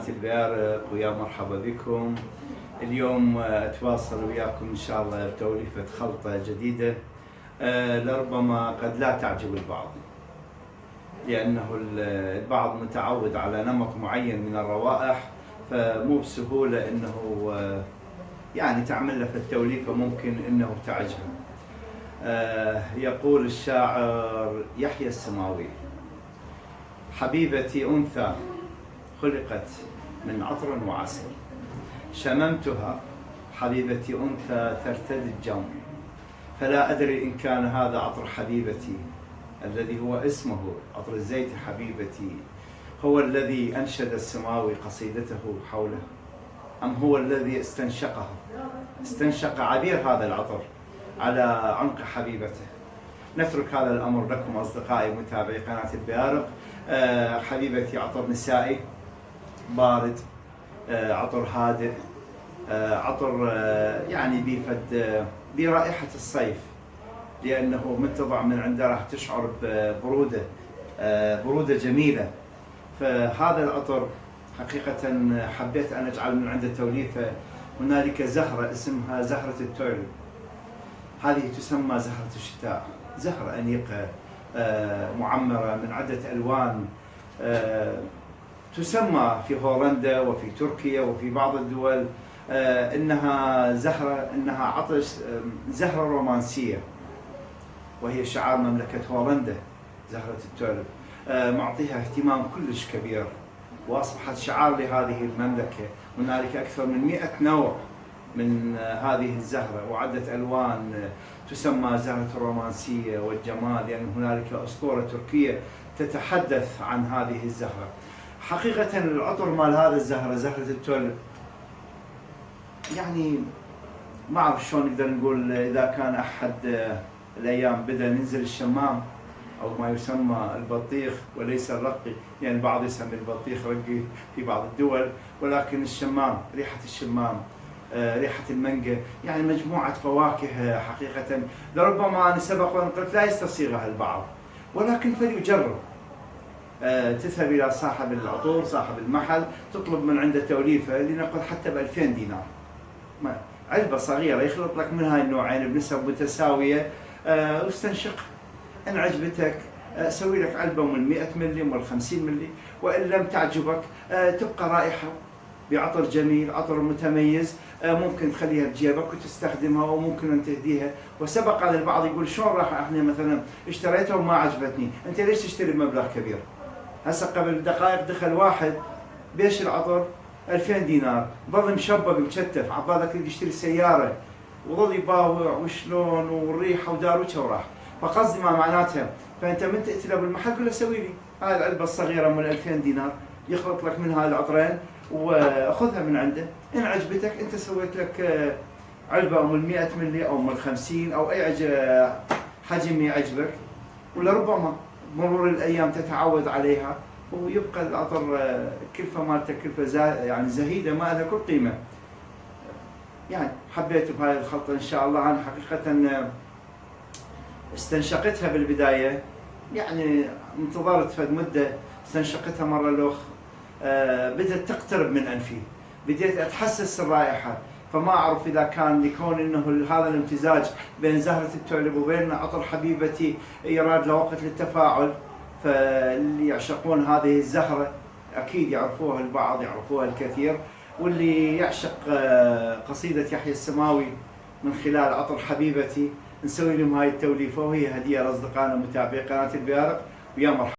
البيارق ويا مرحبا بكم. اليوم اتواصل وياكم ان شاء الله بتوليفة خلطة جديدة. لربما قد لا تعجب البعض، لانه البعض متعود على نمط معين من الروائح، فمو بسهولة انه يعني تعمل له في التوليفة ممكن انه تعجبه. يقول الشاعر يحيى السماوي: حبيبتي أنثى خلقت من عطر وعسل، شممتها حبيبتي أنثى ترتدي الجو، فلا أدري إن كان هذا عطر حبيبتي الذي هو اسمه عطر الزيت حبيبتي هو الذي أنشد السماوي قصيدته حوله، أم هو الذي استنشق عبير هذا العطر على عنق حبيبته. نترك هذا الأمر لكم أصدقائي متابعي قناة البيارق. حبيبتي عطر نسائي بارد، عطر هادئ، عطر يعني بيفد برائحة الصيف، لأنه من تضع من عنده راح تشعر ببرودة، برودة جميلة. فهذا العطر حقيقة حبيت أن أجعل من عنده توليفة. هنالك زهرة اسمها زهرة التوليب، هذه تسمى زهرة الشتاء، زهرة أنيقة معمرة من عدة ألوان، تسمى في هولندا وفي تركيا وفي بعض الدول إنها زهرة، إنها عطش زهرة رومانسية، وهي شعار مملكة هولندا زهرة التوليب. معطيها اهتمام كلش كبير، وأصبحت شعار لهذه المملكة. هنالك أكثر من 100 نوع من هذه الزهرة وعدة ألوان، تسمى زهرة الرومانسية والجمال، لأن هنالك أسطورة تركية تتحدث عن هذه الزهرة. حقيقة العطر مال هذا الزهرة، زهرة التوليب، يعني ما أعرف شلون نقدر نقول. إذا كان أحد الأيام بدأ ننزل الشمام أو ما يسمى البطيخ وليس الرقي، يعني البعض يسمي البطيخ رقي في بعض الدول، ولكن الشمام، ريحة الشمام، ريحة المانجا، يعني مجموعة فواكه حقيقة لربما أنا سبق وأن قلت لا يستصيغها البعض، ولكن فليجرب. تذهب إلى صاحب العطور، صاحب المحل، تطلب من عنده توليفة لنقل حتى ب2000 دينار، علبة صغيرة يخلط لك من هاي النوعين بنسب متساوية، واستنشق. إن عجبتك سوي لك علبة من 100 ملي ومن 50 ملي، وإن لم تعجبك تبقى رائحة بعطر جميل، عطر متميز، ممكن تخليها بجيبك وتستخدمها، وممكن ان تهديها. وسبق على البعض يقول شلون راح احنا مثلا اشتريتها وما عجبتني، انت ليش تشتري بمبلغ كبير؟ هسه قبل دقائق دخل واحد بيش العطر 2000 دينار، ظل مشبك مكتف، عبالك يشتري سيارة، وظل يباوع وشلون والريحة وداروتها وراح. فقصدي ما معناتها، فانت من تأتي له بالمحل قول له سوي لي هاي العلبة الصغيرة من 2000 دينار، يخلط لك منها العطرين واخذها من عنده. ان عجبتك انت سويت لك علبه او من 100 ملي او من 50 او اي حجم يعجبك، ولربما مرور الايام تتعود عليها ويبقى العطر كلفه مالته كلفه يعني زهيده ما لها كل قيمه. يعني حبيت بهاي الخلطه ان شاء الله. انا حقيقه استنشقتها بالبدايه، يعني انتظرت فد مده، استنشقتها مره الاخ، بدأت تقترب من أنفي، بديت أتحسس الرائحة. فما أعرف إذا كان لكون إنه هذا الامتزاج بين زهرة التوليب وبين عطر حبيبتي يراد له وقت للتفاعل. فاللي يعشقون هذه الزهرة أكيد يعرفوها، البعض يعرفوها الكثير، واللي يعشق قصيدة يحيى السماوي من خلال عطر حبيبتي نسوي لهم هاي التوليفة، وهي هدية لأصدقائنا متابعي قناة البيارق. ويا مرحبا.